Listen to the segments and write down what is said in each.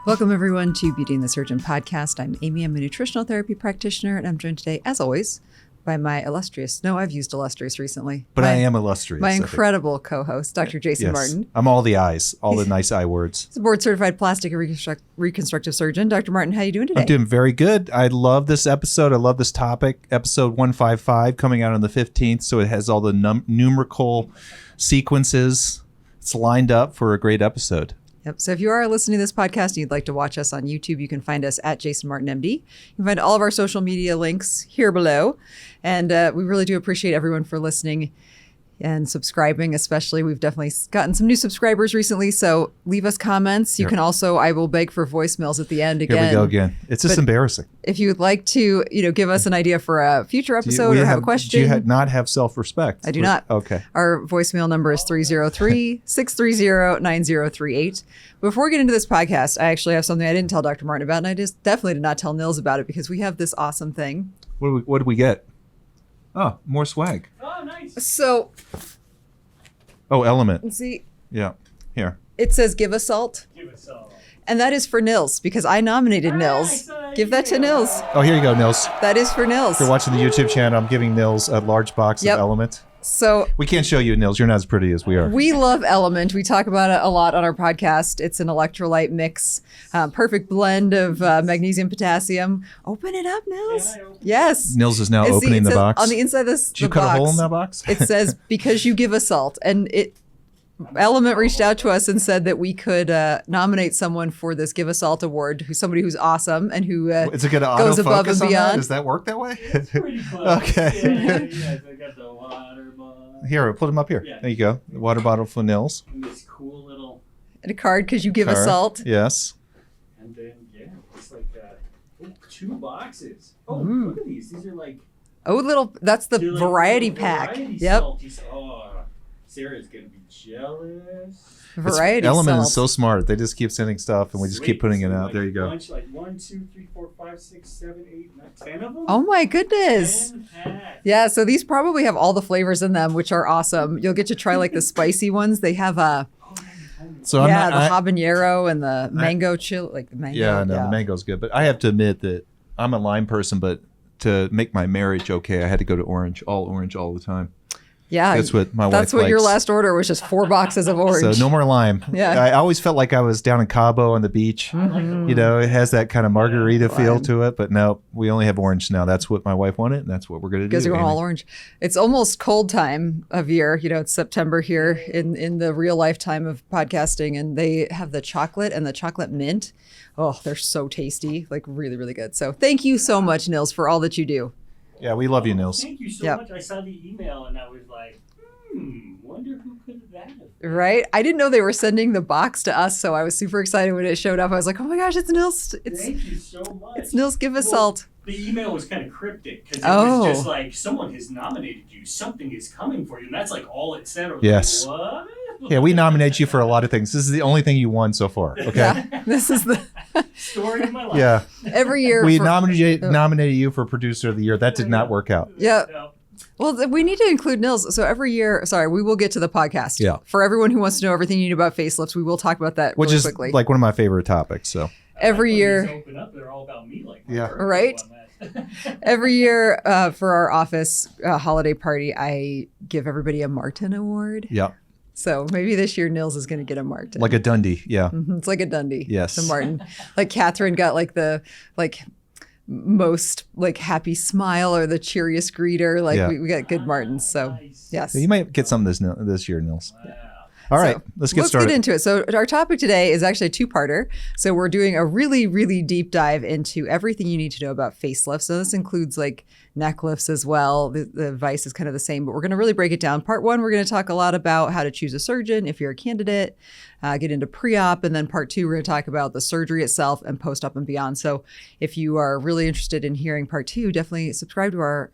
Welcome, everyone, to Beauty and the Surgeon podcast. I'm Amy. I'm a nutritional therapy practitioner, and I'm joined today, as always, by my illustrious, no, I've used illustrious recently. But I am illustrious. My incredible co-host, Dr. Jason Yes. Martin. I'm all the eyes, all the nice I words. He's a board-certified plastic and reconstructive surgeon. Dr. Martin, how are you doing today? I'm doing very good. I love this episode. I love this topic. Episode 155 coming out on the 15th, so it has all the numerical sequences. It's lined up for a great episode. Yep. So if you are listening to this podcast and you'd like to watch us on YouTube, you can find us at Jason Martin MD. You can find all of our social media links here below. And we really do appreciate everyone for listening and subscribing, especially. We've definitely gotten some new subscribers recently, so leave us comments. You can also, I will beg for voicemails at the end again. Here we go again. It's just embarrassing. If you would like to, give us an idea for a future episode or have a question. Do you not have self-respect? I do not. Okay. Our voicemail number is 303-630-9038. Before we get into this podcast, I actually have something I didn't tell Dr. Martin about, and I just definitely did not tell Nils about it because we have this awesome thing. What did we get? Oh, more swag. Oh, nice. So, Element. see, Yeah. Here. it says give us salt, Give us all. and that is for Nils because I nominated Nils. Give that to Nils. Oh, here you go, Nils. That is for Nils. If you're watching the YouTube channel, I'm giving Nils a large box Yep. of Element. So We can't show you, Nils. You're not as pretty as we are. we love Element. We talk about it a lot on our podcast. It's an electrolyte mix, perfect blend of magnesium, potassium. Open it up, Nils. Can I open it? Yes. Nils is now And see, opening it the says box. on the inside of this. Did you the cut box, a hole in that box? It says because you give us salt, and Element reached out to us and said that we could nominate someone for this Give Us Salt award, somebody who's awesome and who Is it going to goes above autofocus and on that? beyond. Does that work that way? It's pretty close. Okay. Yeah, I got the water bottle. Here, put them up here. Yeah. There you go. The water bottle for Nils. And this cool little, and a card because you give us Card. salt. Yes. and then, it's like 2 boxes. Oh, Ooh. look at these. These are like, That's the they're like variety little pack. variety Yep. salty. Oh, Sarah's going to be jealous. Variety Element salt. is so smart. They just keep sending stuff and we just keep Sweet. putting it So out. like There you a go. Bunch, like 1, 2, 3, 4, 5, 6, 7, 8, 9, 10 of them? Oh my goodness. 10 packs. Yeah, so these probably have all the flavors in them, which are awesome. You'll get to try like the spicy ones. They have Oh, yeah, you told me. So the I'm not, habanero and the mango chill, like the mango. yeah, no, the mango's good. But I have to admit that I'm a lime person, but to make my marriage okay, I had to go to orange all the time. Yeah, That's what my wife That's what your likes. last order was, just 4 boxes of orange. So no more lime. Yeah. I always felt like I was down in Cabo on the beach. I like the You know, it has that kind of margarita feel Lime. to it. But no, we only have orange now. That's what my wife wanted, and that's what we're going to do. You guys are going Amy. all orange. It's almost cold time of year. It's September here in the real lifetime of podcasting, and they have the chocolate and the chocolate mint. Oh, they're so tasty, like really, really good. So thank you so much, Nils, for all that you do. Yeah, we love you, Nils. Thank you so Yep. much. I saw the email and I was like, wonder who could that have been. Right? I didn't know they were sending the box to us, so I was super excited when it showed up. I was like, oh my gosh, it's Nils. Thank you so much. It's Nils Give Us Well, Salt. The email was kind of cryptic because it Oh. was just like, someone has nominated you. Something is coming for you. And that's like all it said. I was Yes. Like, what? Yeah, we nominate you for a lot of things. This is the only thing you won so far. Okay. Yeah, this is the Story of my life. Yeah. every year. We for- nominated you for producer of the year. That did not work out. Yeah. No. Well, we need to include Nils. So every year, we will get to the podcast. Yeah. For everyone who wants to know everything you need about facelifts, we will talk about that Which really is quickly. like one of my favorite topics. So Every When these year. open up, they're all about me. Like, Yeah. Right? Every year for our office holiday party, I give everybody a Martin Award. yeah, So maybe this year Nils is going to get a Martin. like a Dundee. Yeah. Mhm, it's like a Dundee. Yes. The Martin. Like Catherine got like the most like happy smile or the cheeriest greeter. Like Yeah. we got good Martins. So Nice. yes. You might get some this year, Nils. Wow. All right, So, let's get started. into it. So our topic today is actually a 2-parter. So we're doing a really, really deep dive into everything you need to know about facelifts. So this includes like neck lifts as well. The advice is kind of the same, but we're going to really break it down. Part 1, we're going to talk a lot about how to choose a surgeon if you're a candidate, get into pre-op, and then part 2, we're going to talk about the surgery itself and post-op and beyond. So if you are really interested in hearing part 2, definitely subscribe to our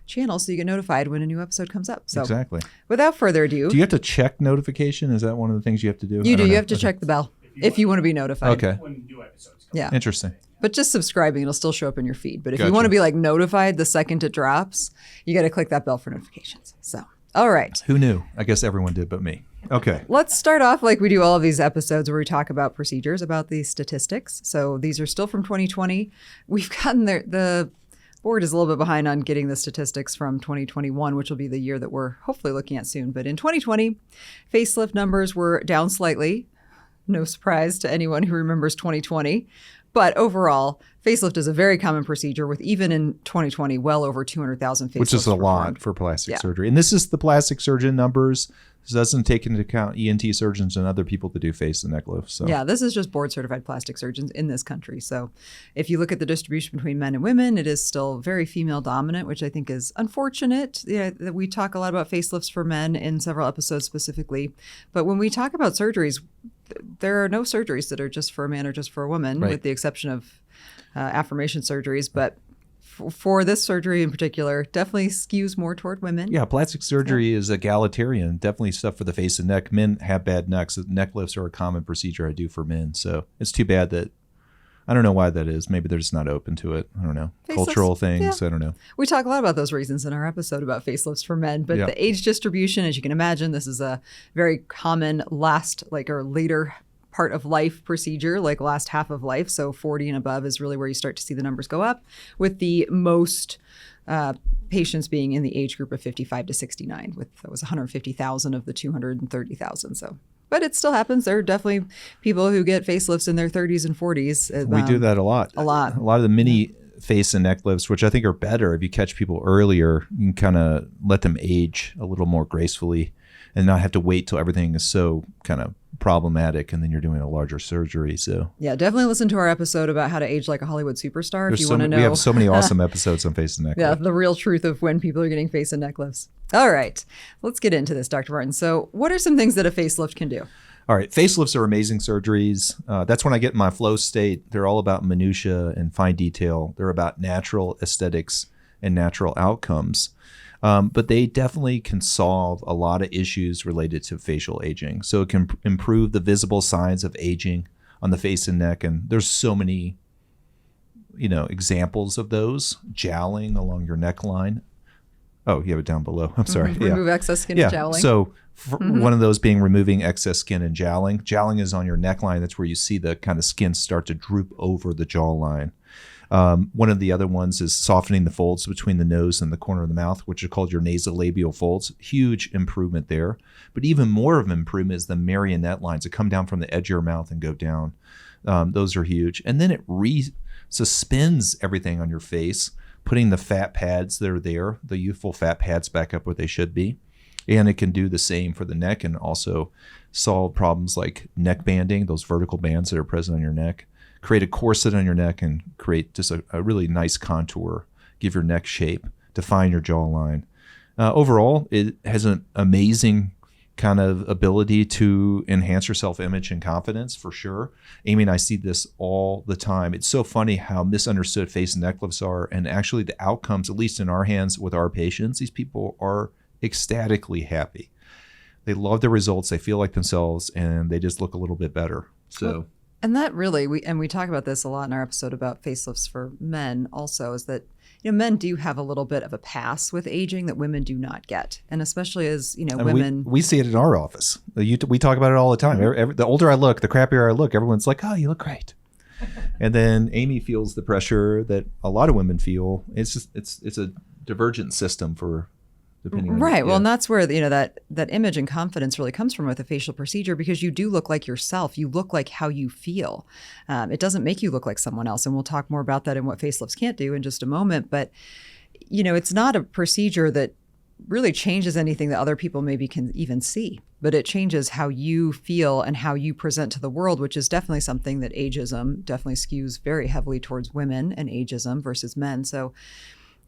channel so you get notified when a new episode comes up. So Exactly. without further ado, Do you have to check notification? Is that one of the things you have to do? you I don't know. have to check the bell if you want to be notified. Okay. When new episodes come Yeah. Interesting. But just subscribing, it'll still show up in your feed. But if you Gotcha. want to be like notified the second it drops, you got to click that bell for notifications. So All right. Who knew? I guess everyone did but me. Okay. Let's start off like we do all of these episodes where we talk about procedures, about the statistics. So these are still from 2020. We've gotten there. The board is a little bit behind on getting the statistics from 2021, which will be the year that we're hopefully looking at soon. But in 2020, facelift numbers were down slightly. No surprise to anyone who remembers 2020. But overall, facelift is a very common procedure with, even in 2020, well over 200,000 facelifts. Which is a performed. lot for plastic surgery. And this is the plastic surgeon numbers. This doesn't take into account ENT surgeons and other people that do face and neck lifts. So. Yeah, this is just board certified plastic surgeons in this country. So if you look at the distribution between men and women, it is still very female dominant, which I think is unfortunate. Yeah, we talk a lot about facelifts for men in several episodes specifically. But when we talk about surgeries, there are no surgeries that are just for a man or just for a woman, with the exception of affirmation surgeries. But for this surgery in particular, definitely skews more toward women. Yeah, plastic surgery is egalitarian. Definitely stuff for the face and neck. Men have bad necks. Neck lifts are a common procedure I do for men. So it's too bad that, I don't know why that is. Maybe they're just not open to it. I don't know. Cultural things. Yeah. I don't know. We talk a lot about those reasons in our episode about facelifts for men, but the age distribution, as you can imagine, this is a very common later part of life procedure, like last half of life. So 40 and above is really where you start to see the numbers go up, with the most patients being in the age group of 55 to 69, that was 150,000 of the 230,000. So, but it still happens. There are definitely people who get facelifts in their 30s and 40s. We do that a lot. A lot of the mini face and neck lifts, which I think are better if you catch people earlier. You can kind of let them age a little more gracefully and not have to wait till everything is so kind of problematic and then you're doing a larger surgery. So yeah, definitely listen to our episode about how to age like a Hollywood superstar if you want to know. We have so many awesome episodes on face and neck lifts. The real truth of when people are getting face and neck lifts. All right, let's get into this, Dr. Martin. So what are some things that a facelift can do? All right, facelifts are amazing surgeries. That's when I get in my flow state. They're all about minutia and fine detail. They're about natural aesthetics and natural outcomes. But they definitely can solve a lot of issues related to facial aging. So it can improve the visible signs of aging on the face and neck. And there's so many, examples of those. Jowling along your neckline. Oh, you have it down below. I'm sorry. Remove excess skin and jowling. So one of those being removing excess skin and jowling. Jowling is on your neckline. That's where you see the kind of skin start to droop over the jawline. One of the other ones is softening the folds between the nose and the corner of the mouth, which are called your nasolabial folds. Huge improvement there. But even more of an improvement is the marionette lines that come down from the edge of your mouth and go down. Those are huge. And then it suspends everything on your face, putting the fat pads that are there, the youthful fat pads, back up where they should be. And it can do the same for the neck and also solve problems like neck banding, those vertical bands that are present on your neck. Create a corset on your neck and create just a really nice contour, give your neck shape, define your jawline. Overall, it has an amazing kind of ability to enhance your self-image and confidence for sure. Amy and I see this all the time. It's so funny how misunderstood face and neck lifts are, and actually the outcomes, at least in our hands with our patients, these people are ecstatically happy. They love the results, they feel like themselves, and they just look a little bit better. So. And that really, we talk about this a lot in our episode about facelifts for men also, is that men do have a little bit of a pass with aging that women do not get. And especially as, women. We see it in our office. We talk about it all the time. The older I look, the crappier I look, everyone's like, oh, you look great. And then Amy feels the pressure that a lot of women feel. It's just, it's a divergent system for depending on. Right. Well, and that's where, that image and confidence really comes from with a facial procedure, because you do look like yourself. You look like how you feel. It doesn't make you look like someone else. And we'll talk more about that and what facelifts can't do in just a moment. But, it's not a procedure that really changes anything that other people maybe can even see, but it changes how you feel and how you present to the world, which is definitely something that ageism definitely skews very heavily towards women and ageism versus men. So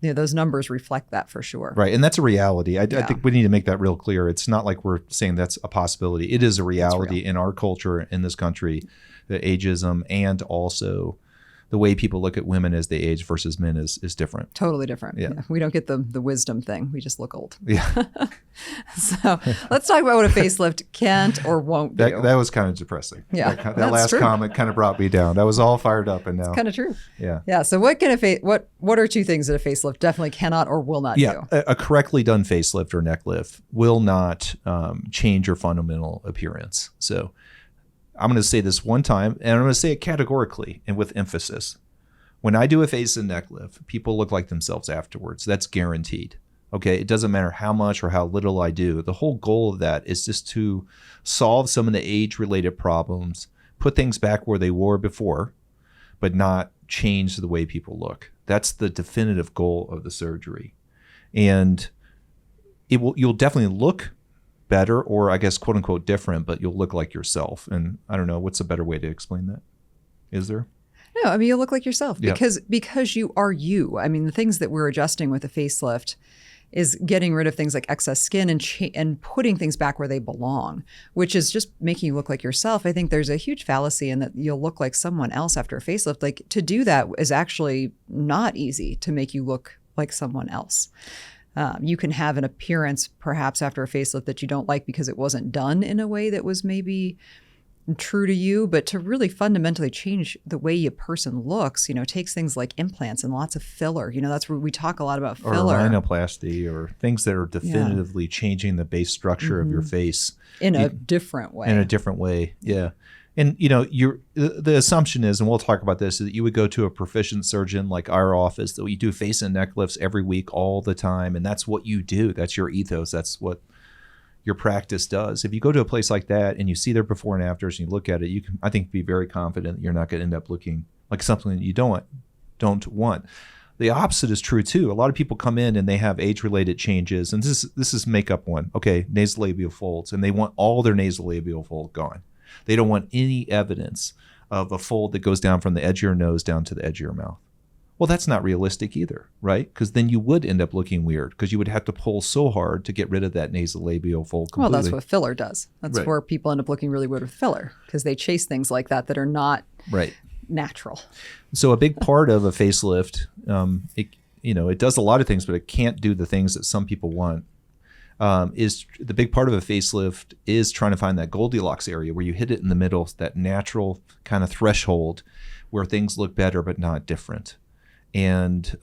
those numbers reflect that for sure. Right. And that's a reality. I think we need to make that real clear. It's not like we're saying that's a possibility. It is a reality in our culture in this country, the ageism and also the way people look at women as they age versus men is different. Totally different. Yeah. We don't get the wisdom thing. We just look old. Yeah. So let's talk about what a facelift can't or won't do. That was kind of depressing. Yeah, That that's last true. comment kind of brought me down. That was all fired up, and now Kind of true. yeah. Yeah. So what are two things that a facelift definitely cannot or will not Yeah, do? a correctly done facelift or neck lift will not change your fundamental appearance. So I'm going to say this one time, and I'm going to say it categorically and with emphasis. When I do a face and neck lift, people look like themselves afterwards. That's guaranteed. Okay, it doesn't matter how much or how little I do. The whole goal of that is just to solve some of the age-related problems, put things back where they were before, but not change the way people look. That's the definitive goal of the surgery. And you'll definitely look better, or I guess quote unquote different, but you'll look like yourself. And I don't know, what's a better way to explain that? Is there? No, I mean, you look like yourself Yeah. because you are you. I mean, the things that we're adjusting with a facelift is getting rid of things like excess skin and putting things back where they belong, which is just making you look like yourself. I think there's a huge fallacy in that you'll look like someone else after a facelift. Like, to do that is actually not easy to make you look like someone else. You can have an appearance perhaps after a facelift that you don't like because it wasn't done in a way that was maybe true to you, but to really fundamentally change the way a person looks, takes things like implants and lots of filler. That's where we talk a lot about Or filler. rhinoplasty, or things that are definitively changing the base structure of your face in a different way. in a different way. Yeah. And the assumption is, and we'll talk about this, is that you would go to a proficient surgeon like our office, that you do face and neck lifts every week all the time, and that's what you do. That's your ethos. That's what your practice does. If you go to a place like that and you see their before and afters and you look at it, you can, I think, be very confident that you're not going to end up looking like something that you don't want. The opposite is true too. A lot of people come in and they have age-related changes, and this is makeup one. Okay, nasolabial folds, and they want all their nasolabial fold gone. They don't want any evidence of a fold that goes down from the edge of your nose down to the edge of your mouth. Well, that's not realistic either, right? Because then you would end up looking weird, because you would have to pull so hard to get rid of that nasolabial fold completely. Well, that's what filler does. That's Right. where people end up looking really weird with filler, because they chase things like that are not right. natural. So a big part of a facelift, it does a lot of things, but it can't do the things that some people want. Is the big part of a facelift is trying to find that Goldilocks area where you hit it in the middle, that natural kind of threshold where things look better but not different. And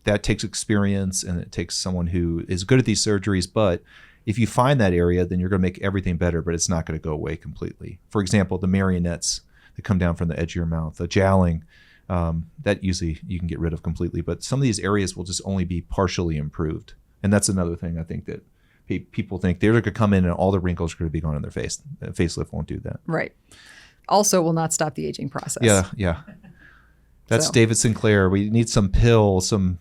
that takes experience, and it takes someone who is good at these surgeries. But if you find that area, then you're going to make everything better, but it's not going to go away completely. For example, the marionettes that come down from the edge of your mouth, the jowling, that usually you can get rid of completely. But some of these areas will just only be partially improved. And that's another thing I think that people think they're going to come in and all the wrinkles are going to be gone on their face. A facelift won't do that. Right. Also will not stop the aging process. Yeah. That's So. David Sinclair. We need some pill, some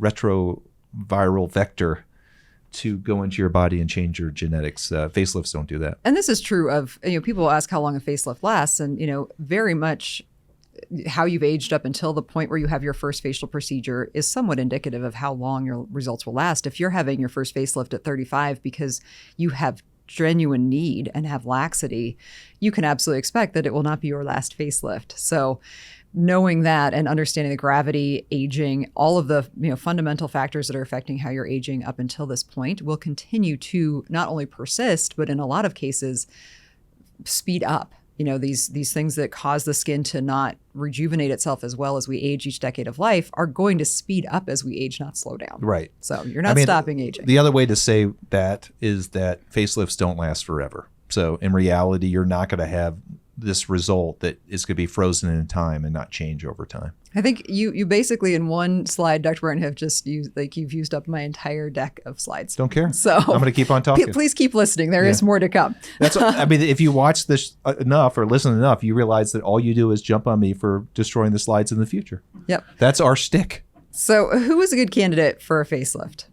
retroviral vector to go into your body and change your genetics. Facelifts don't do that. And this is true of, people ask how long a facelift lasts, and, very much how you've aged up until the point where you have your first facial procedure is somewhat indicative of how long your results will last. If you're having your first facelift at 35 because you have genuine need and have laxity, you can absolutely expect that it will not be your last facelift. So knowing that and understanding the gravity, aging, all of the fundamental factors that are affecting how you're aging up until this point will continue to not only persist, but in a lot of cases speed up. These things that cause the skin to not rejuvenate itself as well as we age each decade of life are going to speed up as we age, not slow down. Right. So you're not stopping aging. The other way to say that is that facelifts don't last forever. So in reality, you're not going to have this result that is going to be frozen in time and not change over time. I think you basically in one slide, Dr. Burton, have just used, you've used up my entire deck of slides. Don't care. So I'm going to keep on talking. Please keep listening. There is more to come. If you watch this enough or listen enough, you realize that all you do is jump on me for destroying the slides in the future. Yep. That's our shtick. So who is a good candidate for a facelift?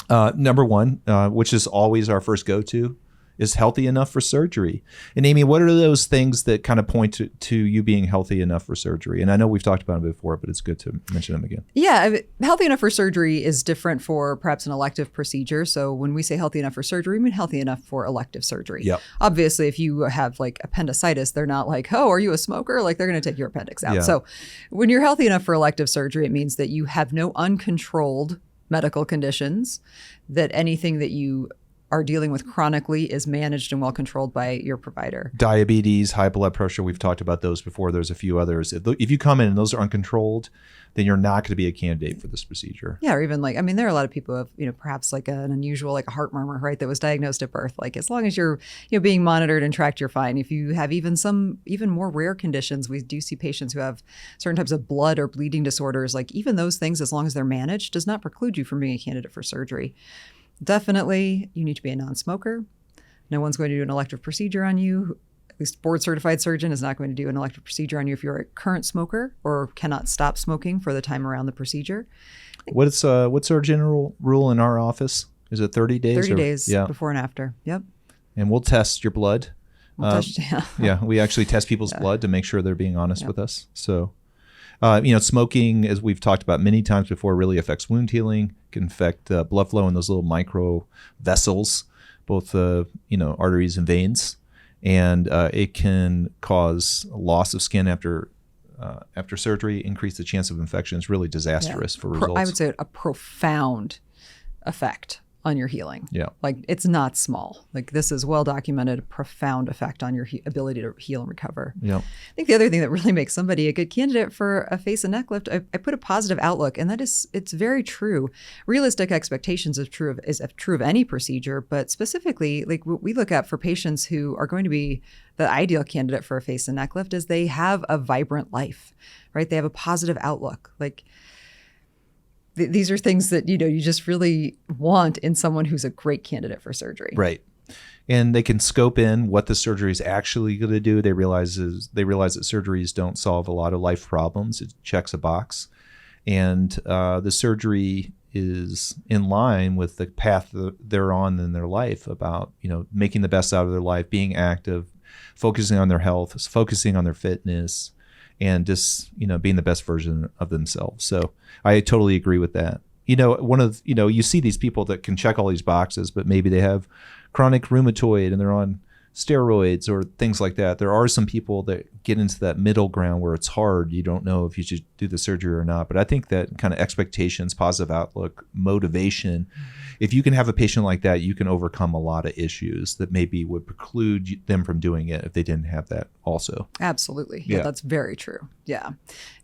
Number one, which is always our first go-to, is healthy enough for surgery. And Amy, what are those things that kind of point to you being healthy enough for surgery? And I know we've talked about them before, but it's good to mention them again. Yeah, healthy enough for surgery is different for perhaps an elective procedure. So when we say healthy enough for surgery, we mean healthy enough for elective surgery. Yep. Obviously, if you have like appendicitis, they're not like, oh, are you a smoker? Like they're going to take your appendix out. Yeah. So when you're healthy enough for elective surgery, it means that you have no uncontrolled medical conditions, that anything that you are dealing with chronically is managed and well controlled by your provider. Diabetes, high blood pressure, we've talked about those before. There's a few others. If you come in and those are uncontrolled, then you're not going to be a candidate for this procedure. Yeah, or even like, I mean, there are a lot of people who have, perhaps like an unusual, like a heart murmur, right, that was diagnosed at birth. Like as long as you're, being monitored and tracked, you're fine. If you have even more rare conditions, we do see patients who have certain types of blood or bleeding disorders. Like even those things, as long as they're managed, does not preclude you from being a candidate for surgery. Definitely, you need to be a non-smoker. No one's going to do an elective procedure on you. At least board-certified surgeon is not going to do an elective procedure on you if you're a current smoker or cannot stop smoking for the time around the procedure. What's our general rule in our office? Is it 30 days? 30 days before and after. Yep. And we'll test your blood. Yeah. Yeah, we actually test people's blood to make sure they're being honest with us. So, smoking, as we've talked about many times before, really affects wound healing, can affect blood flow in those little micro vessels, both arteries and veins, and it can cause loss of skin after surgery, increase the chance of infection. It's really disastrous for results. I would say a profound effect on your healing. Yeah. Like it's not small. Like this is well documented, a profound effect on your ability to heal and recover. Yeah. I think the other thing that really makes somebody a good candidate for a face and neck lift, I put a positive outlook, and that is, it's very true. Realistic expectations is true of any procedure, but specifically, like what we look at for patients who are going to be the ideal candidate for a face and neck lift is they have a vibrant life, right? They have a positive outlook. Like these are things that, you just really want in someone who's a great candidate for surgery. Right. And they can scope in what the surgery is actually going to do. They realize that surgeries don't solve a lot of life problems. It checks a box. And the surgery is in line with the path that they're on in their life about, making the best out of their life, being active, focusing on their health, focusing on their fitness, and just, being the best version of themselves. So I totally agree with that. You see these people that can check all these boxes, but maybe they have chronic rheumatoid and they're on steroids or things like that. There are some people that get into that middle ground where it's hard. You don't know if you should do the surgery or not. But I think that kind of expectations, positive outlook, motivation, if you can have a patient like that, you can overcome a lot of issues that maybe would preclude them from doing it if they didn't have that also. Absolutely. Yeah, that's very true. Yeah.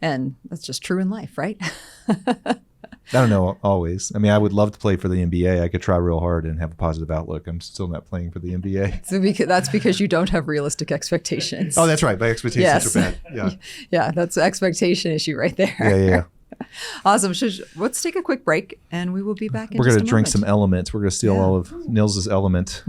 And that's just true in life, right? I don't know always. I mean, I would love to play for the NBA. I could try real hard and have a positive outlook. I'm still not playing for the NBA. So that's because you don't have realistic expectations. Oh, that's right. My expectations are bad. Yeah. Yeah, that's an expectation issue right there. Yeah. Awesome. Let's take a quick break and we will be back in We're going to to drink some elements. We're going to steal all of Nils's element.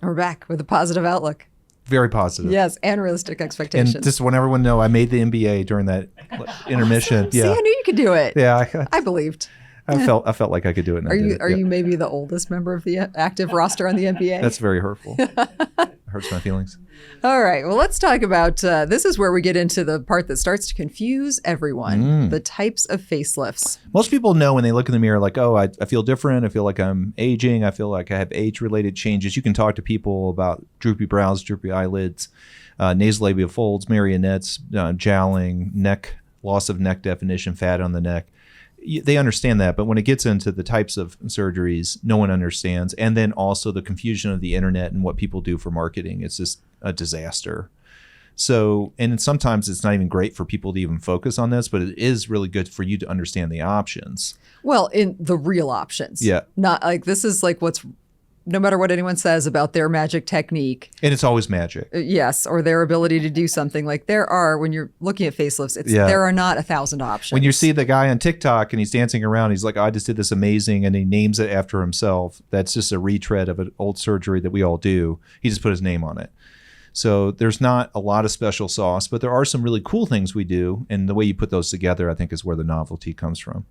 We're back with a positive outlook. Very positive. Yes, and realistic expectations. And just want everyone to know, I made the NBA during that intermission. Awesome. See, I knew you could do it. Yeah, I believed. I felt like I could do it. And Are you maybe the oldest member of the active roster on the NBA? That's very hurtful. It hurts my feelings. All right. Well, let's talk about this is where we get into the part that starts to confuse everyone, the types of facelifts. Most people know when they look in the mirror, like, oh, I feel different. I feel like I'm aging. I feel like I have age-related changes. You can talk to people about droopy brows, droopy eyelids, nasolabial folds, marionettes, jowling, loss of neck definition, fat on the neck. They understand that, but when it gets into the types of surgeries, no one understands. And then also the confusion of the internet and what people do for marketing. It's just a disaster. So, and sometimes it's not even great for people to even focus on this, but it is really good for you to understand the options. Well, in the real options. Yeah. Not like this is like no matter what anyone says about their magic technique. And it's always magic. Yes, or their ability to do something. Like when you're looking at facelifts, there are not 1,000 options. When you see the guy on TikTok and he's dancing around, he's like, I just did this amazing, and he names it after himself. That's just a retread of an old surgery that we all do. He just put his name on it. So there's not a lot of special sauce, but there are some really cool things we do. And the way you put those together, I think, is where the novelty comes from.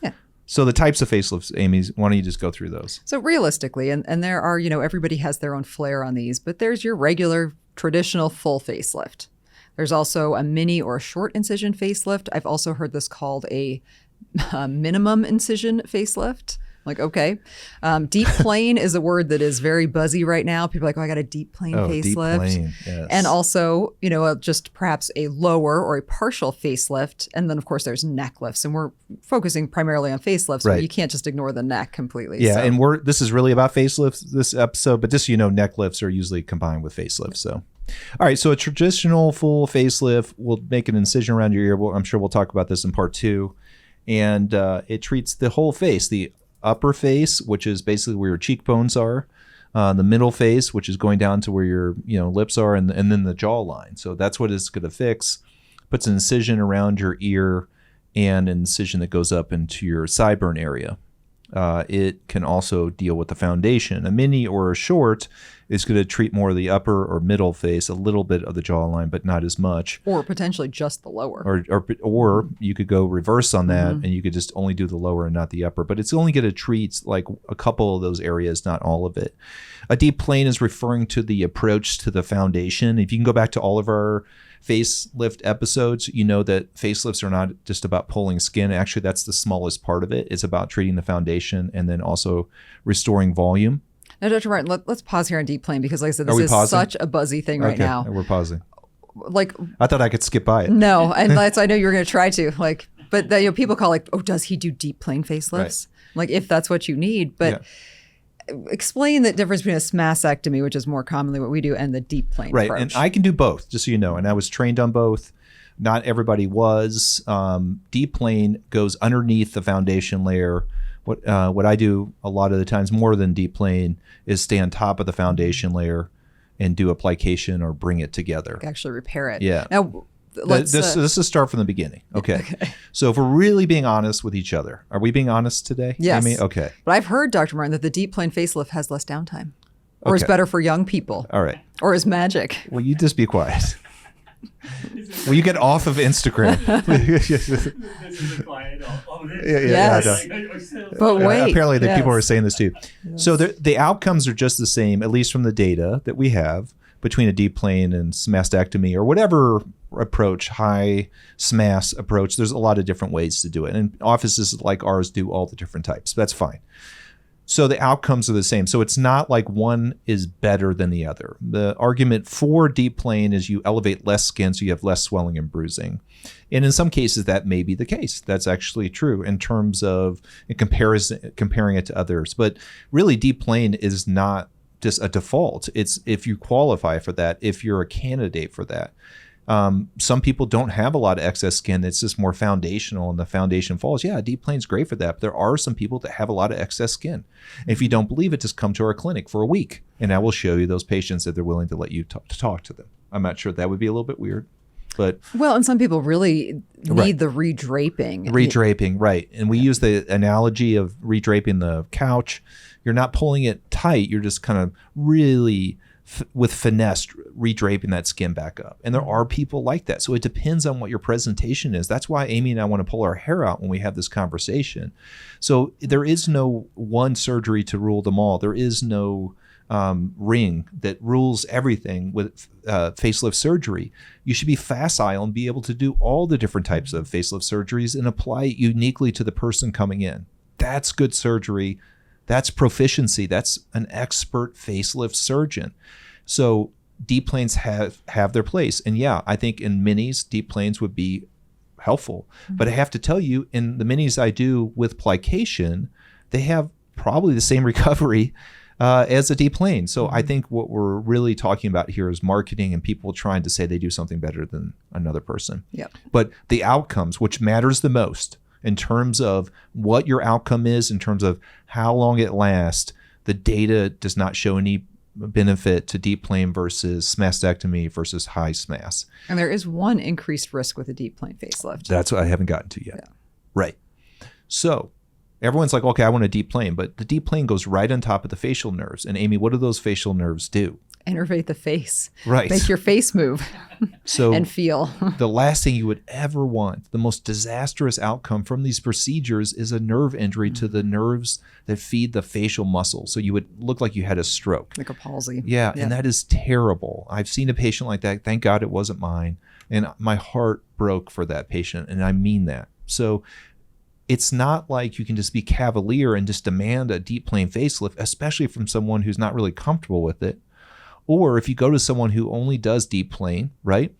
Yeah. So the types of facelifts, Amy, why don't you just go through those? So realistically, and there are, everybody has their own flair on these, but there's your regular traditional full facelift. There's also a mini or a short incision facelift. I've also heard this called a minimum incision facelift. Like, okay. Deep plane is a word that is very buzzy right now. People are like, oh, I got a deep plane facelift. Deep plane, yes. And also, just perhaps a lower or a partial facelift. And then, of course, there's neck lifts. And we're focusing primarily on facelifts, right. but you can't just ignore the neck completely. Yeah, so. and this is really about facelifts, this episode, but just so you know, neck lifts are usually combined with facelifts. So, all right, so a traditional full facelift will make an incision around your ear. I'm sure we'll talk about this in part 2. And it treats the whole face, the upper face, which is basically where your cheekbones are, the middle face, which is going down to where your lips are, and then the jawline. So that's what it's going to fix. Puts an incision around your ear and an incision that goes up into your sideburn area. It can also deal with the foundation. A mini or a short is going to treat more of the upper or middle face, a little bit of the jawline, but not as much. Or potentially just the lower. Or you could go reverse on that, and you could just only do the lower and not the upper. But it's only going to treat like a couple of those areas, not all of it. A deep plane is referring to the approach to the foundation. If you can go back to all of our facelift episodes, you know that facelifts are not just about pulling skin. Actually, that's the smallest part of it. It's about treating the foundation and then also restoring volume. Now, Dr. Martin, let's pause here on deep plane because, like I said, this is pausing? such a buzzy thing right now. We're pausing. Like, I thought I could skip by it. No, and I know you were going to try to. But people call oh, does he do deep plane facelifts? Right. Like, if that's what you need, but. Yeah. Explain the difference between a mastectomy, which is more commonly what we do, and the deep plane right approach. And I can do both, just so you know, and I was trained on both. Not everybody was. Deep plane goes underneath the foundation layer. What I do a lot of the times, more than deep plane, is stay on top of the foundation layer and do application or bring it together. Actually repair it. Yeah. Now, this is start from the beginning. Okay. So if we're really being honest with each other, are we being honest today? Yes. Amy? Okay. But I've heard, Dr. Martin, that the deep plane facelift has less downtime, or is better for young people. All right. Or is magic. Will you just be quiet? Will you get off of Instagram? This is a client. Yes. But wait. Apparently, the people are saying this too. Yes. So the outcomes are just the same, at least from the data that we have, between a deep plane and mastectomy or whatever approach, high SMAS approach. There's a lot of different ways to do it. And offices like ours do all the different types. That's fine. So the outcomes are the same. So it's not like one is better than the other. The argument for deep plane is you elevate less skin, so you have less swelling and bruising. And in some cases, that may be the case. That's actually true in terms of comparing it to others. But really, deep plane is not just a default. It's if you qualify for that, if you're a candidate for that. Some people don't have a lot of excess skin. It's just more foundational and the foundation falls. Yeah, deep plane's great for that. But there are some people that have a lot of excess skin. If you don't believe it, just come to our clinic for a week and I will show you those patients that they're willing to let you talk to them. I'm not sure that would be a little bit weird. But well, and some people really need the redraping. Redraping, right. And we use the analogy of redraping the couch. You're not pulling it tight. You're just kind of really with finesse redraping that skin back up. And there are people like that. So it depends on what your presentation is. That's why Amy and I want to pull our hair out when we have this conversation. So there is no one surgery to rule them all. There is no ring that rules everything with facelift surgery. You should be facile and be able to do all the different types of facelift surgeries and apply it uniquely to the person coming in. That's good surgery. That's proficiency. That's an expert facelift surgeon. So deep planes have their place. And yeah, I think in minis, deep planes would be helpful. But I have to tell you, in the minis I do with plication, they have probably the same recovery as a deep plane. So I think what we're really talking about here is marketing and people trying to say they do something better than another person. Yep. But the outcomes, which matters the most, in terms of what your outcome is, in terms of how long it lasts, the data does not show any benefit to deep plane versus mastectomy versus high SMAS. And there is one increased risk with a deep plane facelift. That's what I haven't gotten to yet. Yeah. Right. So everyone's like, okay, I want a deep plane, but the deep plane goes right on top of the facial nerves. And Amy, what do those facial nerves do? Innervate the face. Right. Make your face move So and feel. the last thing you would ever want, the most disastrous outcome from these procedures is a nerve injury to the nerves that feed the facial muscle. So you would look like you had a stroke. Like a palsy. Yeah, Yep. and that is terrible. I've seen a patient like that. Thank God it wasn't mine. And my heart broke for that patient, and I mean that. So it's not like you can just be cavalier and just demand a deep plane facelift, especially from someone who's not really comfortable with it. Or if you go to someone who only does deep plane, right?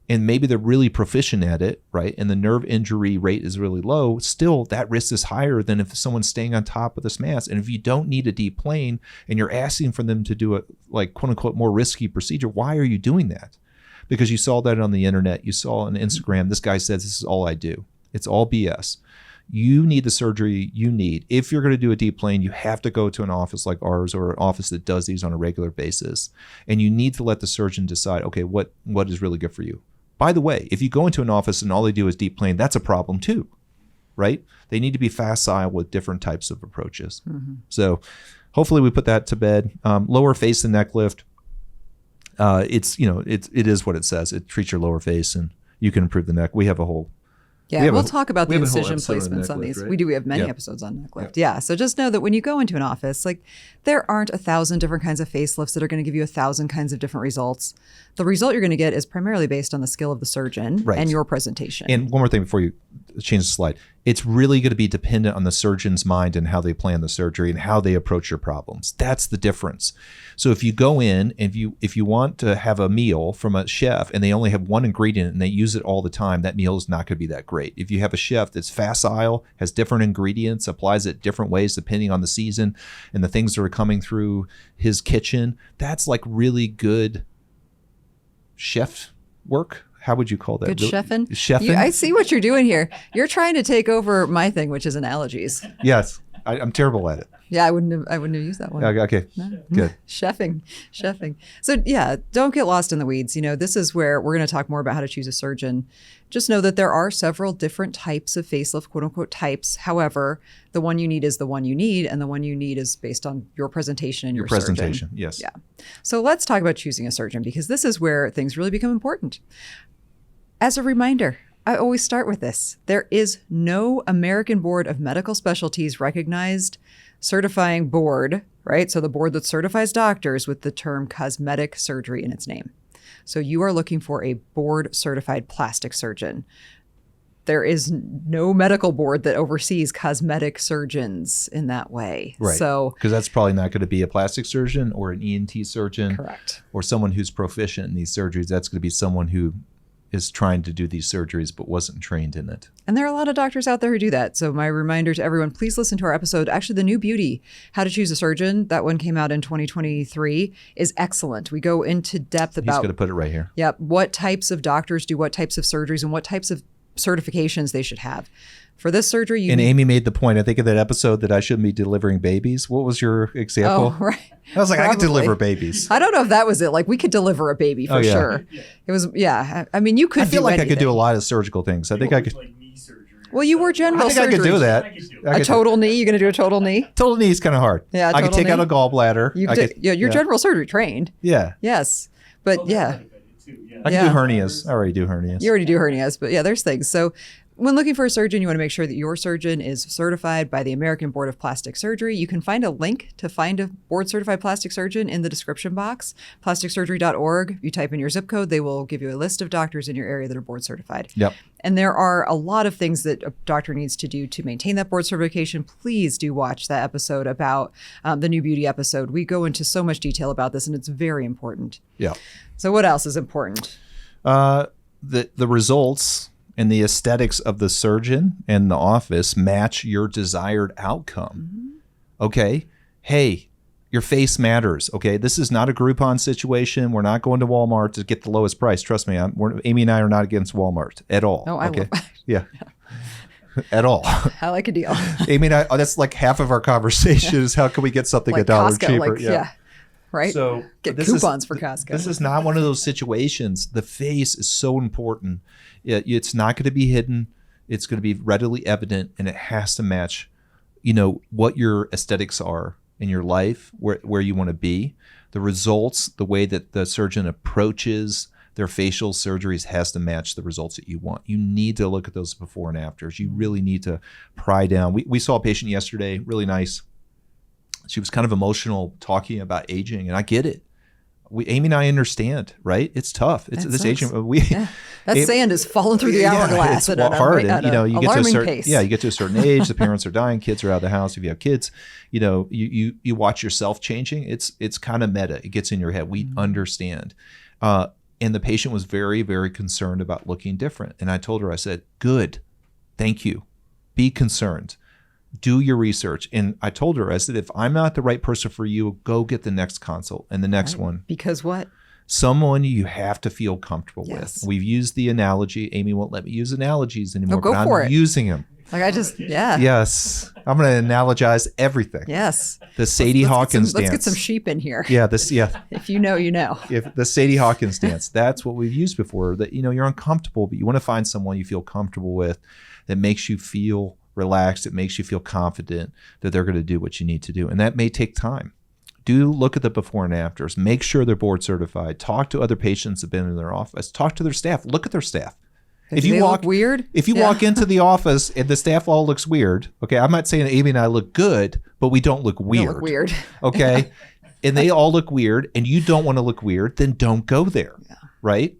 And maybe they're really proficient at it, right? And the nerve injury rate is really low, still that risk is higher than if someone's staying on top of this mass. And if you don't need a deep plane and you're asking for them to do a like quote unquote more risky procedure, why are you doing that? Because you saw that on the internet, you saw on Instagram, this guy says, this is all I do. It's all BS. You need the surgery you need. If you're going to do a deep plane, you have to go to an office like ours or an office that does these on a regular basis. And you need to let the surgeon decide, okay, what is really good for you. By the way, if you go into an office and all they do is deep plane, that's a problem too, right? They need to be facile with different types of approaches. So hopefully we put that to bed. Lower face and neck lift. It is what it says. It treats your lower face and you can improve the neck. We have a whole Yeah, we'll talk about the have a whole incision episode on placements neck on lift, these. right? We do. We have many Yeah. episodes on neck lift. Yeah. So just know that when you go into an office, like there aren't 1,000 different kinds of facelifts that are going to give you 1,000 kinds of different results. The result you're going to get is primarily based on the skill of the surgeon Right. and your presentation. And one more thing before you change the slide. It's really going to be dependent on the surgeon's mind and how they plan the surgery and how they approach your problems. That's the difference. So if you go in and if you want to have a meal from a chef and they only have one ingredient and they use it all the time, that meal is not going to be that great. If you have a chef that's facile, has different ingredients, applies it different ways depending on the season and the things that are coming through his kitchen, that's like really good chef work. How would you call that? Good chefing. Chefing? I see what you're doing here. You're trying to take over my thing, which is analogies. Yes. I'm terrible at it. Yeah, I wouldn't have used that one. Okay. Good. Chefing. So yeah, don't get lost in the weeds. This is where we're going to talk more about how to choose a surgeon. Just know that there are several different types of facelift, quote unquote types. However, the one you need is the one you need, and the one you need is based on your presentation and your presentation. surgeon. Yes. Yeah. So let's talk about choosing a surgeon because this is where things really become important. As a reminder, I always start with this. There is no American Board of Medical Specialties recognized certifying board, right? So the board that certifies doctors with the term cosmetic surgery in its name. So you are looking for a board certified plastic surgeon. There is no medical board that oversees cosmetic surgeons in that way. Right. So because that's probably not going to be a plastic surgeon or an ENT surgeon. correct. Or someone who's proficient in these surgeries. That's going to be someone who is trying to do these surgeries but wasn't trained in it. And there are a lot of doctors out there who do that. So my reminder to everyone, please listen to our episode. Actually, The New Beauty, How to Choose a Surgeon, that one came out in 2023, is excellent. We go into depth He's about going to put it right here. what types of doctors do what types of surgeries and what types of certifications they should have. For this surgery, you And need... Amy made the point, I think, of that episode that I shouldn't be delivering babies. What was your example? Oh, right. I was like, I could Probably. deliver babies. I don't know if that was it. Like, we could deliver a baby for Oh, yeah. sure. It was, yeah. I mean, you could I feel like I could do a anything. lot of surgical things. I think I could. Like knee surgery. Well, you were general I think I could surgery. do that. I could do it. I A could- total knee? You're going to do a total knee? Total knee is kind of hard. Yeah, I could total take knee. out a gallbladder. You I did, could- yeah, you're general surgery trained. Yeah. Yes. But Oh, yeah. that's benefited too, yeah. I can Yeah. do hernias. I already do hernias. You already do hernias, but yeah, there's things. So when looking for a surgeon, you want to make sure that your surgeon is certified by the American Board of Plastic Surgery. You can find a link to find a board certified plastic surgeon in the description box, plasticsurgery.org. You type in your zip code, they will give you a list of doctors in your area that are board certified. Yep. And there are a lot of things that a doctor needs to do to maintain that board certification. Please do watch that episode about the New Beauty episode. We go into so much detail about this, and it's very important. Yeah. So what else is important? The results and the aesthetics of the surgeon and the office match your desired outcome. Okay. Hey, your face matters. Okay. This is not a Groupon situation. We're not going to Walmart to get the lowest price. Trust me. Amy and I are not against Walmart at all. Oh, I okay. love Yeah. At all. I like a deal. Amy and I, that's like half of our conversation is how can we get something Like a dollar Costco, cheaper? like, yeah. Right? So Get this is- coupons for Costco. This is not one of those situations. The face is so important. It's not going to be hidden. It's going to be readily evident, and it has to match, what your aesthetics are, in your life, where you want to be. The results, the way that the surgeon approaches their facial surgeries has to match the results that you want. You need to look at those before and afters. You really need to pry down. We saw a patient yesterday, really nice. She was kind of emotional talking about aging, and I get it. Amy and I understand, right? It's tough. It's this aging. That sand is falling through the hourglass. It's hard. And, you get to a certain pace. you get to a certain age. The parents are dying. Kids are out of the house. If you have kids, you watch yourself changing. It's kind of meta. It gets in your head. We understand. And the patient was very, very concerned about looking different. And I told her, I said, good, thank you. Be concerned. Do your research. And I told her, I said, if I'm not the right person for you, go get the next consult and the next one. Because what? Someone you have to feel comfortable with. We've used the analogy. Amy won't let me use analogies anymore. Go for it. Using them. Yes. I'm going to analogize everything. Yes. The Sadie Hawkins dance. Let's get some sheep in here. If you know, you know. If the Sadie Hawkins dance, that's what we've used before. That, you're uncomfortable, but you want to find someone you feel comfortable with that makes you feel relaxed. It makes you feel confident that they're going to do what you need to do. And that may take time. Do look at the before and afters. Make sure they're board certified. Talk to other patients that have been in their office. Talk to their staff. Look at their staff. If you walk weird, if you walk into the office and the staff all looks weird, okay, I'm not saying Amy and I look good, but we don't look weird. Don't look weird. Okay, and they all look weird, and you don't want to look weird, then don't go there, right?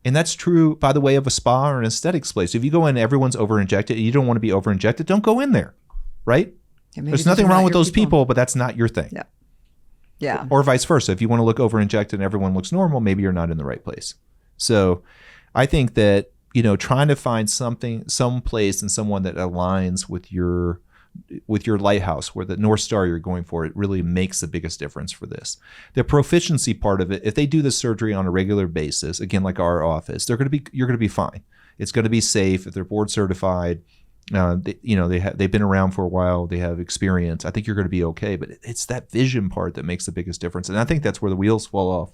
And that's true, by the way, of a spa or an aesthetics place. If you go in, everyone's over-injected, and you don't want to be over-injected, don't go in there, right? There's nothing wrong with those people, but that's not your thing. Yeah. Or vice versa. If you want to look over-injected and everyone looks normal, maybe you're not in the right place. So I think that, trying to find some place and someone that aligns with your lighthouse, where the North Star you're going for, it really makes the biggest difference for this. The proficiency part of it, if they do the surgery on a regular basis, again, like our office, you're going to be fine. It's going to be safe. If they're board certified, they've been around for a while, they have experience, I think you're going to be okay. But it's that vision part that makes the biggest difference. And I think that's where the wheels fall off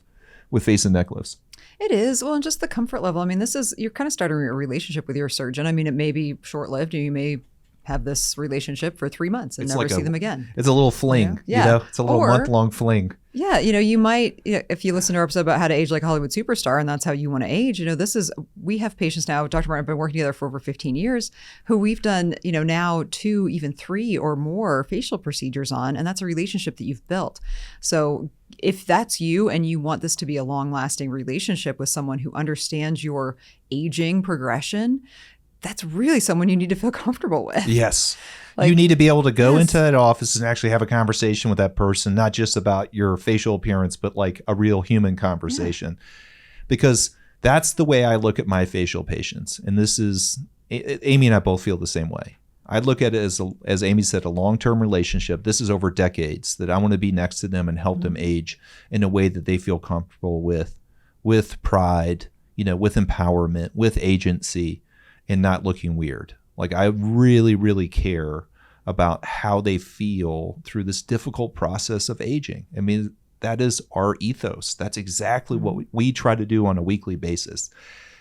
with face and neck lifts. It is. Well, and just the comfort level. I mean, you're kind of starting a relationship with your surgeon. I mean, it may be short-lived. You may have this relationship for 3 months and never see them again. It's a little fling. It's a little month-long fling. Yeah, you might, if you listen to our episode about how to age like a Hollywood superstar, and that's how you want to age, we have patients now, Dr. Martin, have been working together for over 15 years, who we've done, now 2, even 3 or more facial procedures on, and that's a relationship that you've built. So if that's you and you want this to be a long-lasting relationship with someone who understands your aging progression, that's really someone you need to feel comfortable with. Yes. You need to be able to go into that office and actually have a conversation with that person, not just about your facial appearance, but like a real human conversation. Because that's the way I look at my facial patients. And this is, Amy and I both feel the same way. I look at it as Amy said, a long-term relationship. This is over decades that I want to be next to them and help them age in a way that they feel comfortable with pride, with empowerment, with agency, and not looking weird. Like, I really, really care about how they feel through this difficult process of aging. I mean, that is our ethos. That's exactly what we try to do on a weekly basis.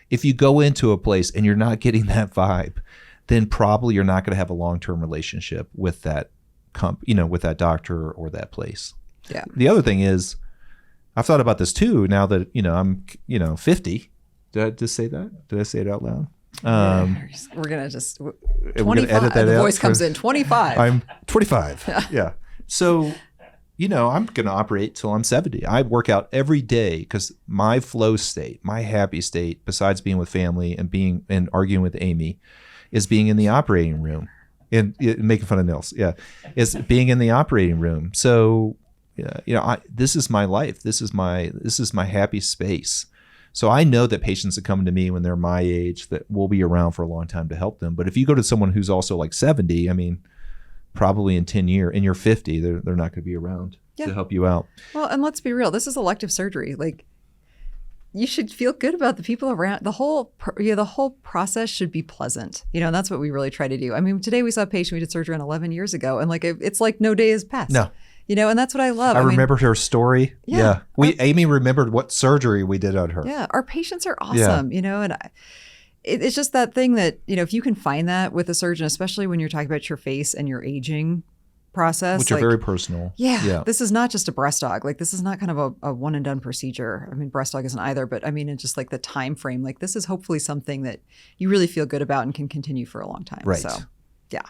If you go into a place and you're not getting that vibe, then probably you're not going to have a long-term relationship with that with that doctor or that place. Yeah. The other thing is, I've thought about this too, now that, I'm, 50. Did I just say that? Did I say it out loud? We're going to just 25. We're gonna edit that the out voice comes in 25. I'm 25. Yeah. So, I'm going to operate till I'm 70. I work out every day because my flow state, my happy state, besides being with family and arguing with Amy, is being in the operating room and making fun of Nils. Yeah. Is being in the operating room. So, this is my life. This is my happy space. So I know that patients that come to me when they're my age that will be around for a long time to help them. But if you go to someone who's also like 70, I mean, probably in 10 years, and you're 50, they're not going to be around to help you out. Well, and let's be real. This is elective surgery. Like, you should feel good about the people around. The whole process should be pleasant. And that's what we really try to do. I mean, today we saw a patient we did surgery on 11 years ago, and it's like no day has passed. No. And that's what I love. I remembered her story. Yeah. Amy remembered what surgery we did on her. Yeah. Our patients are awesome, and it's just that thing that, if you can find that with a surgeon, especially when you're talking about your face and your aging, process. Which are very personal. Yeah. This is not just a breast aug. Like, this is not kind of a one and done procedure. I mean, breast aug isn't either, but I mean, it's just like the time frame. Like, this is hopefully something that you really feel good about and can continue for a long time. Right. So, yeah,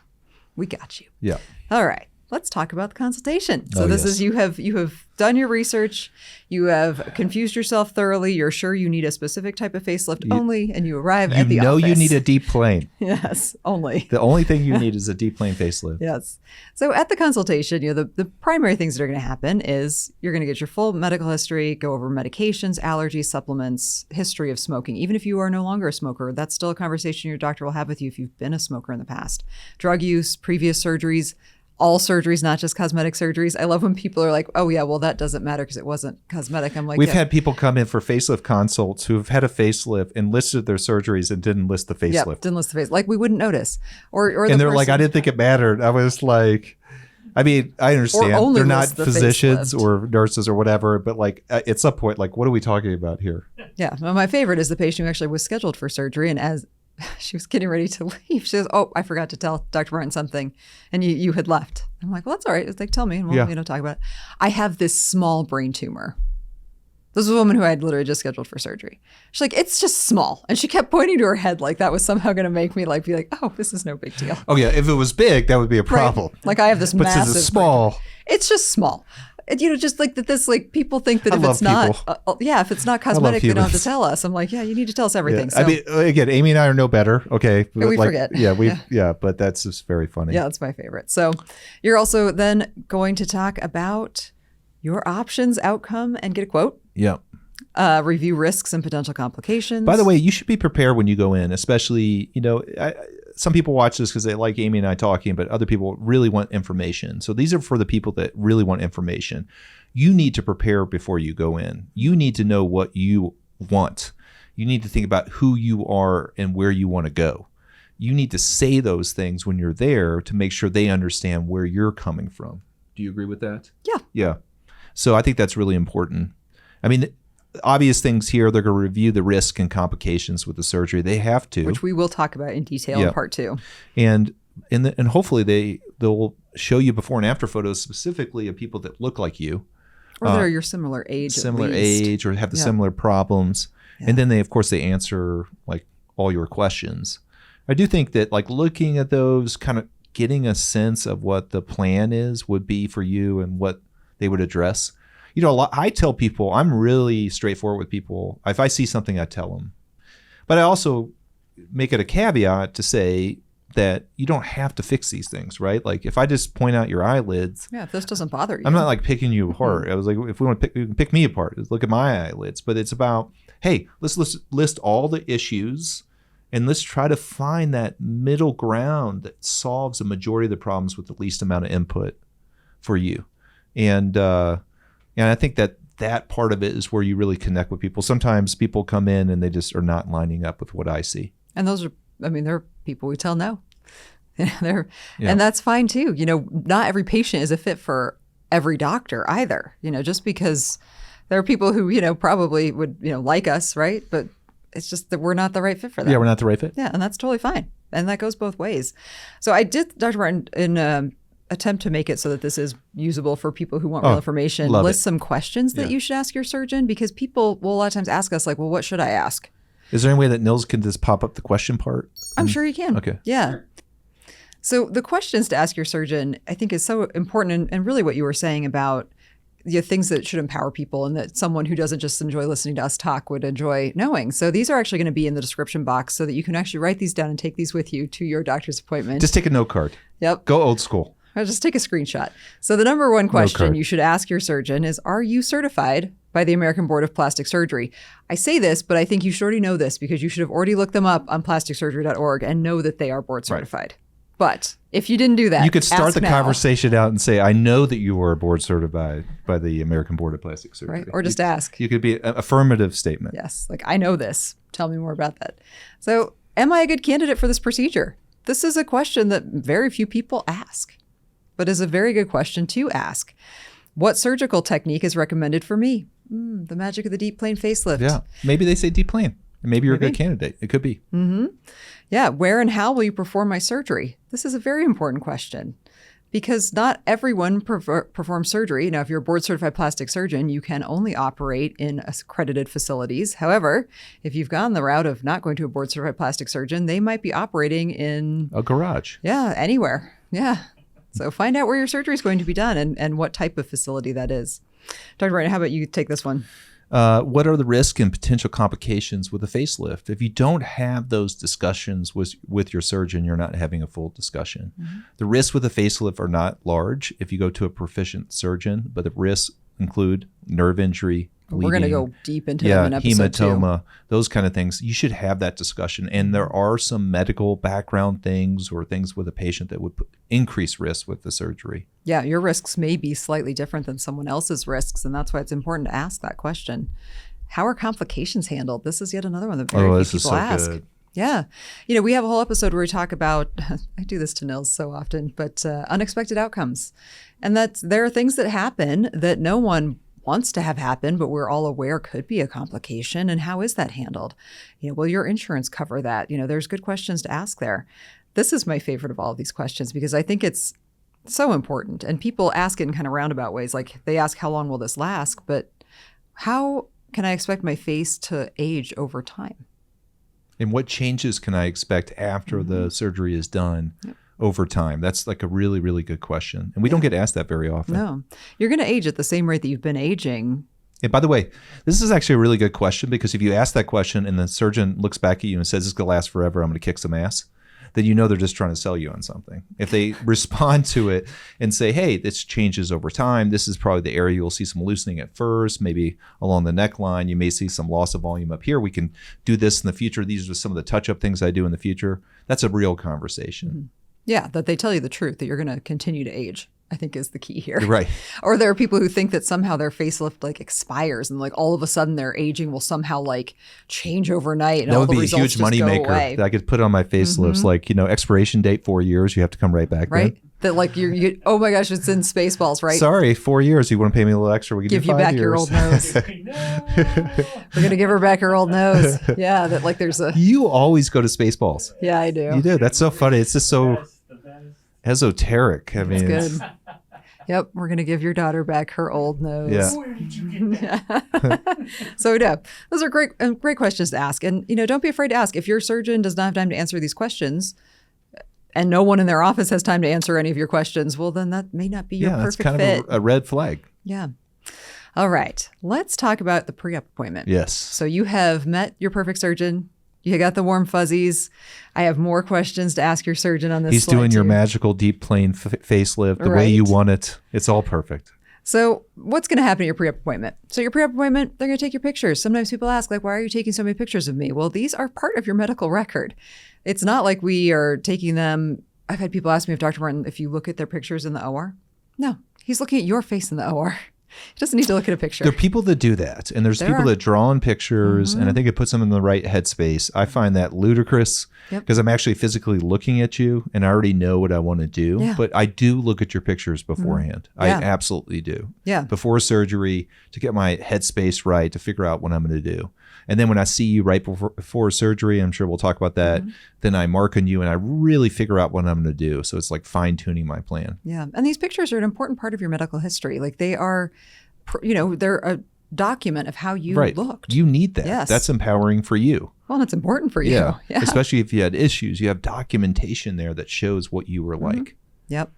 we got you. Yeah. All right. Let's talk about the consultation. So yes. is you have done your research, you have confused yourself thoroughly, you're sure you need a specific type of facelift only, and you arrive at the office. You need a deep plane. Yes, only. The only thing you need is a deep plane facelift. Yes. So at the consultation, the primary things that are going to happen is you're going to get your full medical history, go over medications, allergies, supplements, history of smoking. Even if you are no longer a smoker, that's still a conversation your doctor will have with you if you've been a smoker in the past. Drug use, previous surgeries, all surgeries, not just cosmetic surgeries. I love when people are like, oh yeah, well that doesn't matter because it wasn't cosmetic. I'm like, we've had people come in for facelift consults who have had a facelift and listed their surgeries and didn't list the facelift. Yeah, didn't list the face. Like, we wouldn't notice. Or and they're like, I didn't think it mattered. I was like, I mean, I understand they're not physicians or nurses or whatever, but like at some point, like, what are we talking about here? Yeah. Well, my favorite is the patient who actually was scheduled for surgery, and as she was getting ready to leave, she goes, oh, I forgot to tell Dr. Martin something, and you had left. I'm like, well, that's all right. It's like, tell me, and we'll talk about it. I have this small brain tumor. This was a woman who I had literally just scheduled for surgery. She's like, it's just small. And she kept pointing to her head like that was somehow going to make me like be like, oh, this is no big deal. Oh, yeah. If it was big, that would be a problem. Right? Like, I have this but massive. Since it's small. It's just small. Just like that, this, like, people think that if it's not, if it's not cosmetic, they don't have to tell us. I'm like, yeah, you need to tell us everything. Yeah. So, I mean, again, Amy and I are no better. Okay. We forget. Yeah, but that's just very funny. Yeah, that's my favorite. So you're also then going to talk about your options, outcome, and get a quote. Yeah. Review risks and potential complications. By the way, you should be prepared when you go in, especially, some people watch this because they like Amy and I talking, but other people really want information. So these are for the people that really want information. You need to prepare before you go in. You need to know what you want. You need to think about who you are and where you want to go. You need to say those things when you're there to make sure they understand where you're coming from. Do you agree with that? Yeah. Yeah. So I think that's really important. I mean, obvious things here, they're going to review the risk and complications with the surgery. They have to. Which we will talk about in detail in part 2. And hopefully they'll show you before and after photos specifically of people that look like you. Or that are your similar age. Similar age or have the similar problems. Yeah. And then they answer like all your questions. I do think that like looking at those, kind of getting a sense of what the plan is would be for you and what they would address. I tell people, I'm really straightforward with people. If I see something, I tell them. But I also make it a caveat to say that you don't have to fix these things, right? Like if I just point out your eyelids. Yeah, if this doesn't bother you. I'm not like picking you apart. I was like, if we want to you can pick me apart. Look at my eyelids. But it's about, hey, let's list all the issues and let's try to find that middle ground that solves the majority of the problems with the least amount of input for you. And I think that part of it is where you really connect with people. Sometimes people come in and they just are not lining up with what I see. And they're people we tell no. And that's fine too. Not every patient is a fit for every doctor either. Just because there are people who, probably would, like us, right? But it's just that we're not the right fit for them. Yeah, we're not the right fit. Yeah, and that's totally fine. And that goes both ways. So I did, Dr. Martin, in attempt to make it so that this is usable for people who want real information, list some questions that you should ask your surgeon, because people will a lot of times ask us like, well, what should I ask? Is there any way that Nils can just pop up the question part? I'm sure you can. Okay. Yeah. Sure. So the questions to ask your surgeon, I think, is so important, and really what you were saying about things that should empower people and that someone who doesn't just enjoy listening to us talk would enjoy knowing. So these are actually going to be in the description box so that you can actually write these down and take these with you to your doctor's appointment. Just take a note card. Yep. Go old school. Or just take a screenshot. So the number one question you should ask your surgeon is, are you certified by the American Board of Plastic Surgery? I say this, but I think you should already know this because you should have already looked them up on plasticsurgery.org and know that they are board certified. Right. But if you didn't do that, you could start the conversation out and say, I know that you are board certified by the American Board of Plastic Surgery. Right. Or just ask. You could be an affirmative statement. Yes. Like, I know this. Tell me more about that. So am I a good candidate for this procedure? This is a question that very few people ask, but is a very good question to ask. What surgical technique is recommended for me? The magic of the deep plane facelift. Yeah. Maybe they say deep plane. And maybe you're a good candidate. It could be. Mm-hmm. Yeah. Where and how will you perform my surgery? This is a very important question because not everyone performs surgery. Now, if you're a board certified plastic surgeon, you can only operate in accredited facilities. However, if you've gone the route of not going to a board certified plastic surgeon, they might be operating in a garage. Yeah, anywhere. Yeah. So find out where your surgery is going to be done and what type of facility that is. Dr. Ryan, how about you take this one? What are the risks and potential complications with a facelift? If you don't have those discussions with your surgeon, you're not having a full discussion. Mm-hmm. The risks with a facelift are not large if you go to a proficient surgeon, but the risks include nerve injury, bleeding. We're going to go deep into them in episode hematoma, 2. Those kind of things. You should have that discussion. And there are some medical background things or things with a patient that would increase risk with the surgery. Yeah, your risks may be slightly different than someone else's risks, and that's why it's important to ask that question. How are complications handled? This is yet another one that very few people ask. Good. Yeah. We have a whole episode where we talk about, I do this to Nils so often, but unexpected outcomes. And there are things that happen that no one wants to have happen, but we're all aware could be a complication. And how is that handled? Will your insurance cover that? There's good questions to ask there. This is my favorite of all of these questions because I think it's so important. And people ask it in kind of roundabout ways. Like they ask, how long will this last? But how can I expect my face to age over time? And what changes can I expect after the surgery is done over time? That's like a really, really good question. And we don't get asked that very often. No. You're going to age at the same rate that you've been aging. And by the way, this is actually a really good question because if you ask that question and the surgeon looks back at you and says, this is going to last forever, I'm going to kick some ass, then they're just trying to sell you on something. If they respond to it and say, hey, this changes over time, this is probably the area you'll see some loosening at first, maybe along the neckline, you may see some loss of volume up here. We can do this in the future. These are some of the touch-up things I do in the future. That's a real conversation. Mm-hmm. Yeah, that they tell you the truth, that you're going to continue to age, I think is the key here. You're right. Or there are people who think that somehow their facelift expires and all of a sudden their aging will somehow change overnight and that all would the be a results huge just money go maker away. that I could put on my facelifts, expiration date 4 years, you have to come right back. Right. Then. That you oh my gosh, it's in Spaceballs, right? Sorry, 4 years. You want to pay me a little extra? We can give do you 5 back years. your old nose. We're gonna give her back her old nose. Yeah, that there's a. You always go to Spaceballs. Yeah, I do. You do. That's so funny. It's just so esoteric. I mean, it's good. Yep, we're going to give your daughter back her old nose. Yeah. Where did you get that? So yeah, those are great questions to ask. And, don't be afraid to ask. If your surgeon does not have time to answer these questions and no one in their office has time to answer any of your questions, well, then that may not be your perfect fit. Yeah, that's kind of a red flag. Yeah. All right. Let's talk about the pre-op appointment. Yes. So you have met your perfect surgeon. You got the warm fuzzies. I have more questions to ask your surgeon on this. He's doing your magical deep plane facelift the way you want it. It's all perfect. So what's going to happen at your pre-op appointment? So your pre-op appointment, they're going to take your pictures. Sometimes people ask, why are you taking so many pictures of me? Well, these are part of your medical record. It's not like we are taking them. I've had people ask me if Dr. Martin, if you look at their pictures in the OR. No, he's looking at your face in the OR. He doesn't need to look at a picture. There are people that do that. And there's people that draw on pictures, and I think it puts them in the right headspace. I find that ludicrous because I'm actually physically looking at you and I already know what I want to do. Yeah. But I do look at your pictures beforehand. I absolutely do. Yeah. Before surgery, to get my headspace right, to figure out what I'm going to do. And then when I see you right before surgery, I'm sure we'll talk about that, then I mark on you and I really figure out what I'm going to do. So it's like fine tuning my plan. Yeah. And these pictures are an important part of your medical history. They are, they're a document of how you looked. You need that. Yes. That's empowering for you. Well, and it's important for you. Yeah. Especially if you had issues, you have documentation there that shows what you were like. Yep.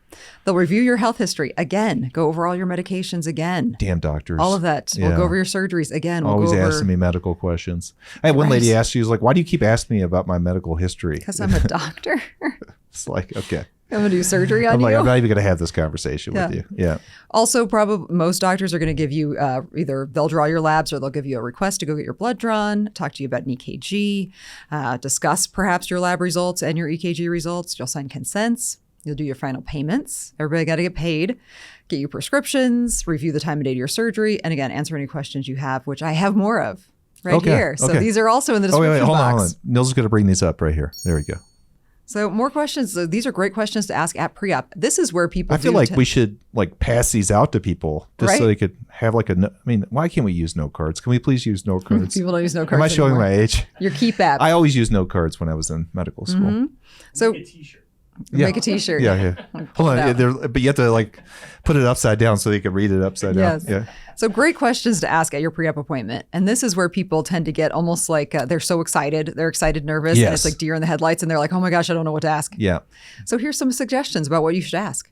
They'll review your health history again, go over all your medications again. Damn doctors. All of that. Yeah. We'll go over your surgeries again. We'll Always go over... asking me medical questions. I had one lady ask, she was like, why do you keep asking me about my medical history? Because I'm a doctor. It's like, okay. I'm going to do surgery on I'm you. I'm not even going to have this conversation with you. Yeah. Also, probably most doctors are going to give you either they'll draw your labs or they'll give you a request to go get your blood drawn, talk to you about an EKG, discuss perhaps your lab results and your EKG results. You'll sign consents. You'll do your final payments. Everybody got to get paid, get you prescriptions, review the time and date of your surgery, and again, answer any questions you have, which I have more of here. So these are also in the description box. Hold on. Nils is going to bring these up right here. There we go. So more questions. So these are great questions to ask at pre-op. This is where people I feel like we should pass these out to people just so they could have why can't we use note cards? Can we please use note cards? People don't use note cards Am I showing anymore. my age? Your Keep app. I always used note cards when I was in medical school. So a t-shirt. Make a t-shirt. Yeah. Hold on. But you have to like put it upside down so you can read it upside down. Yes. Yeah. So great questions to ask at your pre-op appointment. And this is where people tend to get almost like they're so excited. They're excited, nervous. Yes. And it's like deer in the headlights. And they're like, oh my gosh, I don't know what to ask. Yeah. So here's some suggestions about what you should ask.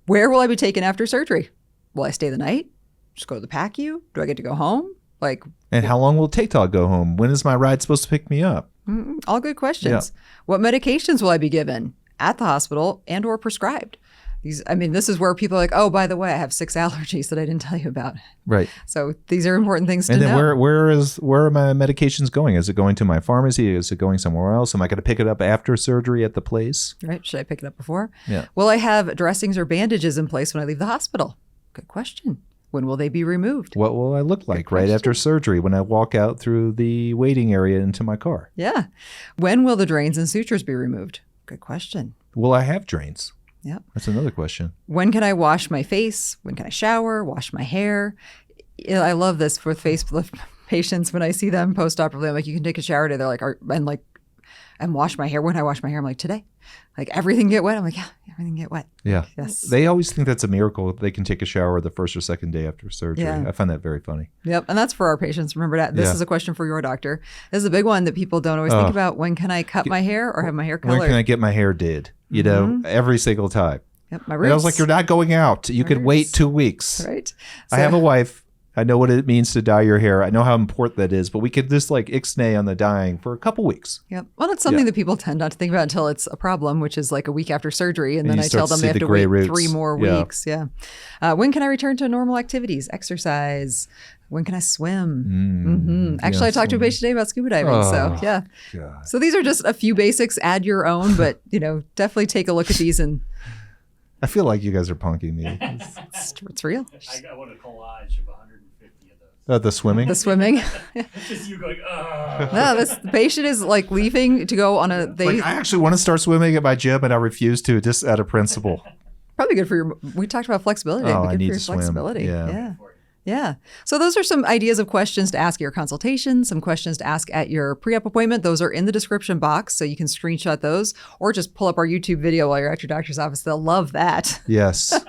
Where will I be taken after surgery? Will I stay the night? Just go to the PACU? Do I get to go home? Like, And how long will it take till I go home? When is my ride supposed to pick me up? all good questions. What medications will I be given at the hospital and or prescribed? This is where people are like, oh, by the way, I have 6 allergies that I didn't tell you about. Right. So these are important things to And then know. where are my medications going? Is it going to my pharmacy? Is it going somewhere else? Am I going to pick it up after surgery at the place? Right? Should I pick it up before? Yeah. Will I have dressings or bandages in place when I leave the hospital? Good question. When will they be removed? What will I look like right after surgery when I walk out through the waiting area into my car? Yeah. When will the drains and sutures be removed? Good question. Will I have drains? Yep. That's another question. When can I wash my face? When can I shower? Wash my hair? I love this with facelift patients. When I see them post-operatively, I'm like, you can take a shower today. They're like, and wash my hair. When I wash my hair, I'm like, today. Like, everything get wet? I'm like, yeah, everything get wet. Yeah. Yes. They always think that's a miracle if they can take a shower the first or second day after surgery. Yeah. I find that very funny. Yep. And that's for our patients. Remember that. This Yeah. is a question for your doctor. This is a big one that people don't always think about. When can I cut my hair or have my hair colored? When can I get my hair did? You know, every single time. Yep. My And roots. I was like, you're not going out. You could wait 2 weeks. Right. I have a wife. I know what it means to dye your hair. I know how important that is, but we could just like ixnay on the dyeing for a couple weeks. Yep. Well, it's something that people tend not to think about until it's a problem, which is like a week after surgery. And then you I start tell to them see they have the to gray wait roots. 3 more Yeah. weeks. Yeah. When can I return to normal activities? Exercise. When can I swim? Actually, I talked to a patient today about scuba diving. So yeah. God. So these are just a few basics. Add your own, but definitely take a look at these and I feel like you guys are punking me. it's real. I want a collage of 150 of those. The swimming? The swimming. It's just you going, ugh. No, the patient is like leaving to go on a. Like, I actually want to start swimming at my gym, and I refuse to just out of principle. Probably good for your. We talked about flexibility. Oh, Good I for need your to swim. flexibility. Yeah. Yeah. So those are some ideas of questions to ask at your consultation, some questions to ask at your pre-op appointment. Those are in the description box, so you can screenshot those or just pull up our YouTube video while you're at your doctor's office. They'll love that. Yes.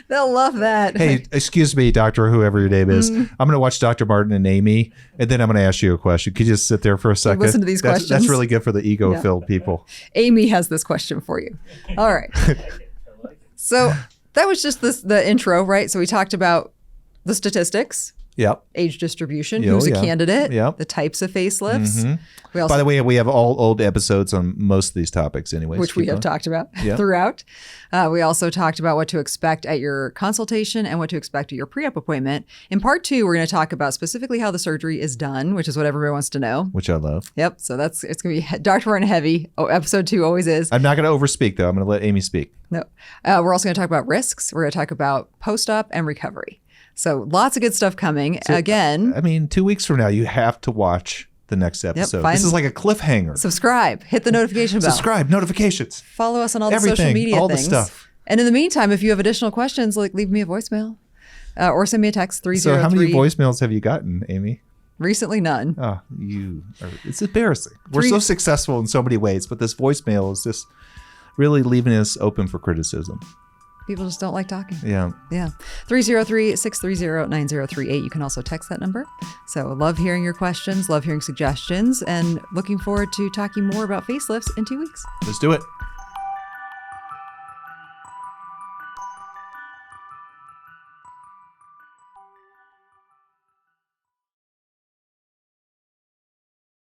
They'll love that. Hey, excuse me, doctor, whoever your name is. I'm going to watch Dr. Martin and Amy, and then I'm going to ask you a question. Could you just sit there for a second? Listen to these That's questions. really good for the ego-filled people. Amy has this question for you. All right. So that was just the intro, right? So we talked about the statistics, Yep. age distribution, Yeah, who's a yeah. candidate, Yep. the types of facelifts. We also, By the way, we have all old episodes on most of these topics anyways. which we Keep have going. talked about Yeah. throughout. We also talked about what to expect at your consultation and what to expect at your pre-op appointment. In part 2, we're going to talk about specifically how the surgery is done, which is what everybody wants to know. Which I love. Yep. So it's going to be Dr. Martin heavy. Oh, episode 2 always is. I'm not going to overspeak, though. I'm going to let Amy speak. No. We're also going to talk about risks. We're going to talk about post-op and recovery. So lots of good stuff coming. Again, I mean, 2 weeks from now, you have to watch the next episode. find- This is like a cliffhanger. subscribe, hit the notification bell. Subscribe, notifications. Follow us on all the Everything, social media all the things. stuff. And in the meantime, if you have additional questions, like leave me a voicemail or send me a text 303. So how many voicemails have you gotten, Amy? Recently, none. Oh, it's embarrassing. We're so successful in so many ways, but this voicemail is just really leaving us open for criticism. People just don't like talking. Yeah. Yeah. 303-630-9038. You can also text that number. So love hearing your questions, love hearing suggestions, and looking forward to talking more about facelifts in 2 weeks. Let's do it.